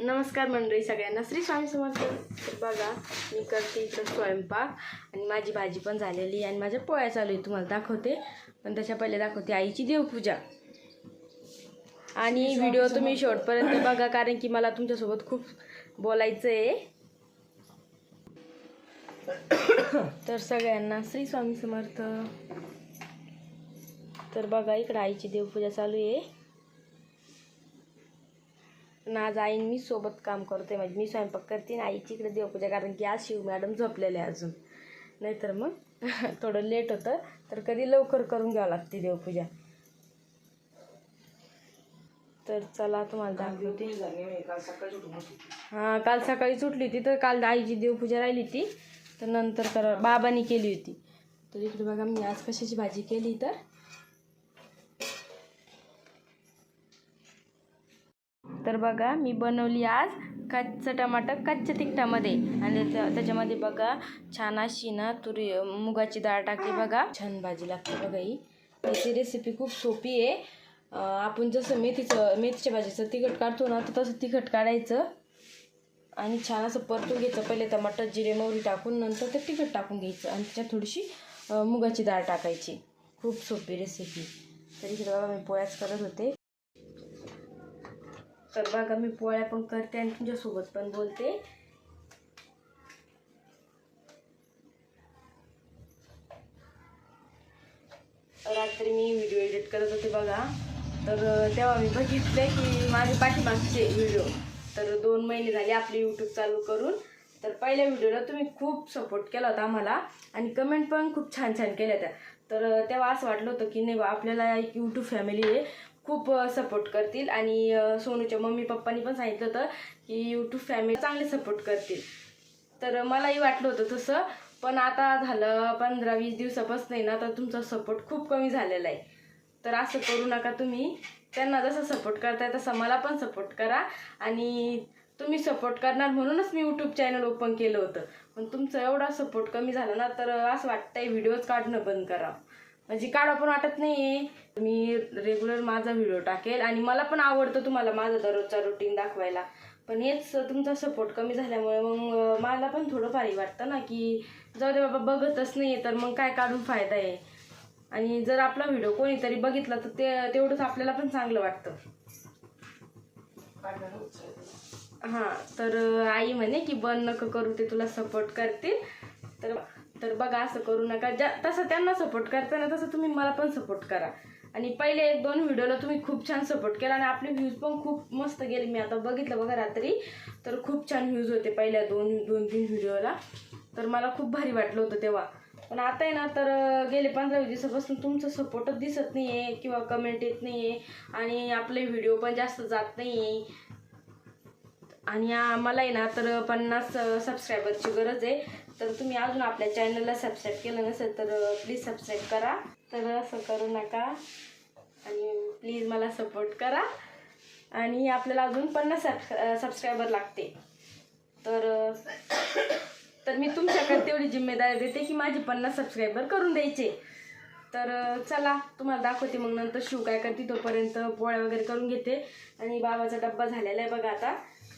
नमस्कार मंडळी सगळ्यांना, श्री स्वामी समर्थ. बघा मी करते इकडं स्वयंपाक आणि माझी भाजी पण झालेली आणि माझ्या पोळ्या चालू आहे. तुम्हाला दाखवते, पण त्याच्या पहिले दाखवते आईची देवपूजा. आणि व्हिडिओ तुम्ही शेवटपर्यंत बघा, कारण की मला तुमच्यासोबत खूप बोलायचं आहे. तर सगळ्यांना श्री स्वामी समर्थ. तर बघा इकडं आईची देवपूजा चालू आहे. आज आई मी सोबत काम करते, म्हणजे मी स्वयंपाक करते आणि आईची इकडे देवपूजा, कारण की आज शिव मॅडम झोपलेले अजून, नाहीतर मग थोडं लेट होतं, तर कधी लवकर करून घ्यावं लागते देवपूजा. तर चला तुम्हाला दाखवते. हां, काल सकाळीच उठली होती, तर काल आईची देवपूजा राहिली होती, तर नंतर बाबांनी केली होती. तर इकडे बघा मी आज कशाची भाजी केली, तर बघा मी बनवली आज कच्चं टमाटर कच्च्या तिखटामध्ये, आणि त्याच्यामध्ये बघा छान अशी ना मुगाची डाळ टाकली. बघा छान भाजी लागते. बघा ही त्याची रेसिपी खूप सोपी आहे. आपण जसं मेथीच्या भाजीचं तिखट काढतो ना, तर तसं तिखट काढायचं आणि छान असं परतून घ्यायचं. पहिले टमाटर जिरे मोहरी टाकून नंतर ते तिखट टाकून घ्यायचं आणि त्याच्यात थोडीशी मुगाची डाळ टाकायची. खूप सोपी रेसिपी. तर इकडे बघा मी पोळ्याच करत होते. तर बघा मी पोळ्या पण करते आणि तुमच्यासोबत पण बोलते. रात्री मी व्हिडिओ एडिट करत होते बघा, तर तेव्हा मी बघितले की माझे पाठीमागचे व्हिडिओ, तर 2 महिने झाले आपले यूट्यूब चालू करून. तर पहिल्या व्हिडिओला तुम्ही खूप सपोर्ट केला होता आम्हाला आणि कमेंट पण खूप छान छान केल्या त्या. तर तेव्हा असं वाटलं होतं की नाही बा, आपल्याला एक यूट्यूब फॅमिली आहे, खूप सपोर्ट करतील. आणि सोनूच्या मम्मी पप्पांनी पण सांगितलं होतं की यूट्यूब फॅमिली चांगले सपोर्ट करतील. तर मलाही वाटलं होतं तसं, पण आता झालं 15-20 दिवसापासून ना, तर तुमचा सपोर्ट खूप कमी झालेला आहे. तर असं करू नका. तुम्ही त्यांना जसं सपोर्ट करताय तसं मला पण सपोर्ट करा. आणि तुम्ही सपोर्ट करणार म्हणूनच मी यूट्यूब चॅनल ओपन केलं होतं, पण तुमचा एवढा सपोर्ट कमी झाला ना, तर असं वाटतंय व्हिडिओज काढणं बंद करावं. म्हणजे काढा पण वाटत नाही आहे. मी रेग्युलर माझा व्हिडिओ टाकेल आणि मला पण आवडतं तुम्हाला माझा दररोजचा रुटीन दाखवायला, पण हेच तुमचा सपोर्ट कमी झाल्यामुळे मग मला पण थोडं भारी वाटतं ना, की जाऊ दे बाबा, बघतच नाही तर मग काय काढून फायदा आहे. आणि जर आपला व्हिडिओ कोणीतरी बघितला तर तेवढंच आपल्याला पण चांगलं वाटतं. हां, तर आई म्हणे की बंद नको करू, ते तुला सपोर्ट करतील. तर बघा असं करू नका. तसं त्यांना सपोर्ट करताना तसं तुम्ही मला पण सपोर्ट करा. आणि पहिले 1-2 व्हिडिओला तुम्ही खूप छान सपोर्ट केला आणि आपले व्ह्यूज पण खूप मस्त गेले. मी आता बघितलं बघा रात्री, तर खूप छान व्ह्यूज होते पहिल्या 2-3 व्हिडिओला. तर मला खूप भारी वाटलं होतं तेव्हा. पण आता आहे ना, तर गेले 15-20 दिवसापासून तुमचं सपोर्टच दिसत नाही आहे किंवा कमेंट येत नाही आहे आणि आपले व्हिडिओ पण जास्त जात नाही आहे. आणि मला आहे ना, तर 50 सबस्क्रायबरची गरज आहे. तर तुम्ही अजून आपल्या चॅनलला सबस्क्राईब केलं नसेल तर प्लीज सबस्क्राईब करा. तर असं करू नका आणि प्लीज मला सपोर्ट करा. आणि आपल्याला अजून 50 सबस्क्रायबर लागते. तर मी तुमच्याकडे तेवढी जिम्मेदारी देते की माझी 50 सबस्क्रायबर करून द्यायचे. तर चला तुम्हाला दाखवते मग नंतर शिव काय करते. तोपर्यंत पोळ्या वगैरे करून घेते. आणि बाबाचा डब्बा झालेला आहे बघा. आता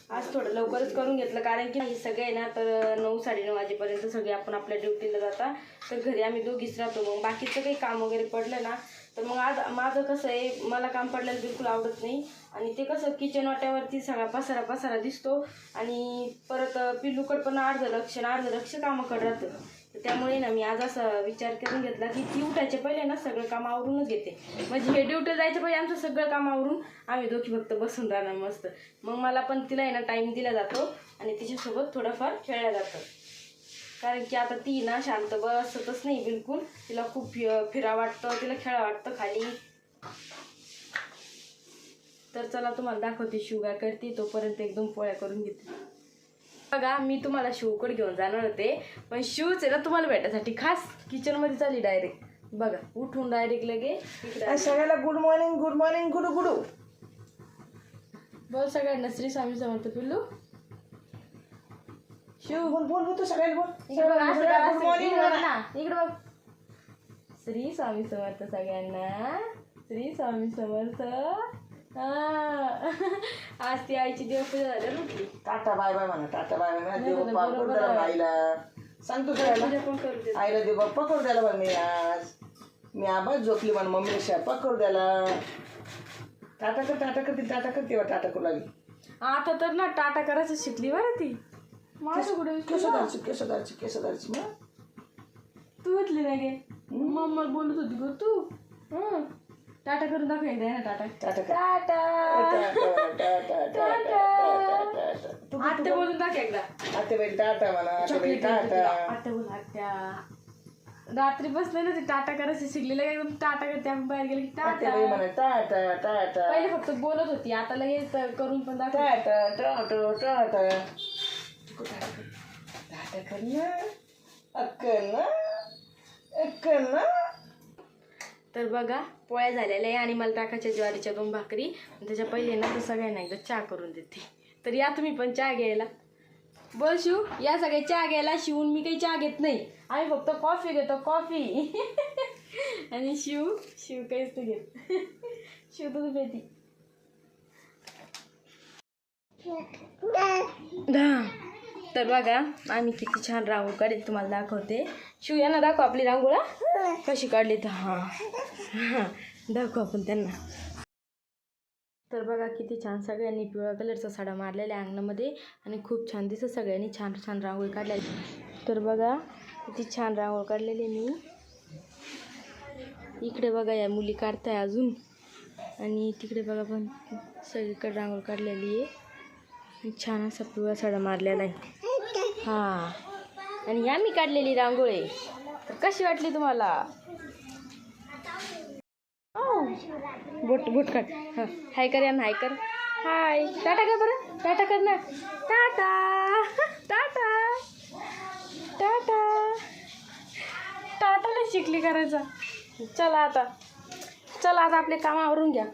आज थोडं लवकरच करून घेतलं, कारण की सगळे आहे ना, तर 9-9:30 वाजेपर्यंत सगळे आपण आपल्या ड्युटीला जाता. तर घरी आम्ही दोघीच राहतो. मग बाकीचं काही काम वगैरे पडलं ना, तर मग आज माझं कसं आहे, मला काम पडलेलं बिलकुल आवडत नाही. आणि ते कसं किचन वाट्यावरती सगळा पसारा दिसतो आणि परत पिल्लूकड पण अर्ध लक्ष कामाकडे राहतं. त्यामुळे ना मी आज असा विचार करून घेतला की ती उठायच्या पहिले ना सगळं काम आवरूनच घेते. म्हणजे हे ड्युटी जायच्या पहिले आमचं सगळं काम आवरून आम्ही दोघी फक्त बसून राहणार मस्त. मग मला पण तिला आहे ना टाईम दिला जातो आणि तिच्यासोबत थोडंफार खेळलं जातं. कारण की आता ती ना शांत बसतच नाही बिलकुल. तिला खूप फिरा वाटतं, तिला खेळा वाटतं खाली. तर चला तुम्हाला दाखवते शिव काय करते. तोपर्यंत 1-2 पोळ्या करून घेते. बघा मी तुम्हाला शिवकडे घेऊन जाणार होते, पण शिवच आहे ना तुम्हाला भेटायसाठी खास किचनमध्ये चालली डायरेक्ट. बघा उठून डायरेक्ट लगे सगळ्याला गुड मॉर्निंग गुडू. बोल सगळ्यांना श्री स्वामी समर्थ. पिल्लू शिव बोल तू सगळ्याला बोल. इकडे बघ. श्री स्वामी समर्थ सगळ्यांना. श्री स्वामी समर्थ. आज ती आईची देवपूजा झाल्या म्हटली. टाटा बाय बाय म्हणा, टाटा बाय बाय म्हणा. नाही, देव नाही, बाप्पा बरोबर करू द्याला आहे. आईला. सांगतो सगळ्याला. पूजा पण करू दे. आईला देव बाप्पा करू द्याला बघ मी आज. मी आबाच झोपली म्हणून मम्मीला स्वयंपाक करू द्याला. टाटा कर तेव्हा टाटा करू लागली. आता तर ना टाटा करायचं शिकली बरं ती. माझं कुठे केसदारची मग. तू घेतली नाही गे. मम्मा बोलत होती गं तू. टाटा करून दाखव एकदा ना टाटा. टाटा कर. आत्या बोलून दाखव एकदा. आतेबाई टाटा म्हणा. आतेबाई टाटा. आत्या बोल आत्या. रात्री बसले ना ती टाटा करायचं शिकलेलं एकदम टाटा करते. आम्ही बाहेर गेले की टाटा. आतेबाई म्हणा टाटा टाटा पहिले फक्त बोलत होती आता लगेच करून पण दाखव. टाटा टाटा टाटा. टाटा कर ना. अक्कल ना. तर बघा पोळ्या झालेल्या आहे आणि मला टाकायच्या ज्वारीच्या 2 भाकरी. त्याच्या पहिले ना तर सगळ्यांना एकदा चहा करून देते. तर या तुम्ही पण चहा घ्यायला. बोल शिव या सगळे चहा घ्यायला. शिवून मी काही चहा घेत नाही. आम्ही फक्त कॉफी घेतो कॉफी. आणि शिव काहीच नाही घेत. शिव तर पेती. तर बघा आम्ही किती छान रांगोळी काढली तुम्हाला दाखवते. शिव यांना दाखव आपली रांगोळा कशी काढली तर. हां दाखव आपण त्यांना. तर बघा किती छान सगळ्यांनी पिवळ्या कलरचा साडा मारलेला आहे अंगणामध्ये आणि खूप छान दिसत. सगळ्यांनी छान छान रांगोळी काढलेली. तर बघा किती छान रांगोळी काढलेली मी. इकडे बघा या मुली काढताय अजून. आणि तिकडे बघा पण सगळीकडे रांगोळी काढलेली आहे. छान असा पिवळा साडा मारलेला आहे. हां आणि आम्ही काढलेली रांगोळी. तर कशी वाटली तुम्हाला. बोट काढ. हां हाय कर यांना. हाय कर. हाय टाटा कर बरं. टाटा कर ना. टाटा टाटा टाटा. टाटाला शिकली करायचा. चला आता आपले काम आवरून घ्या.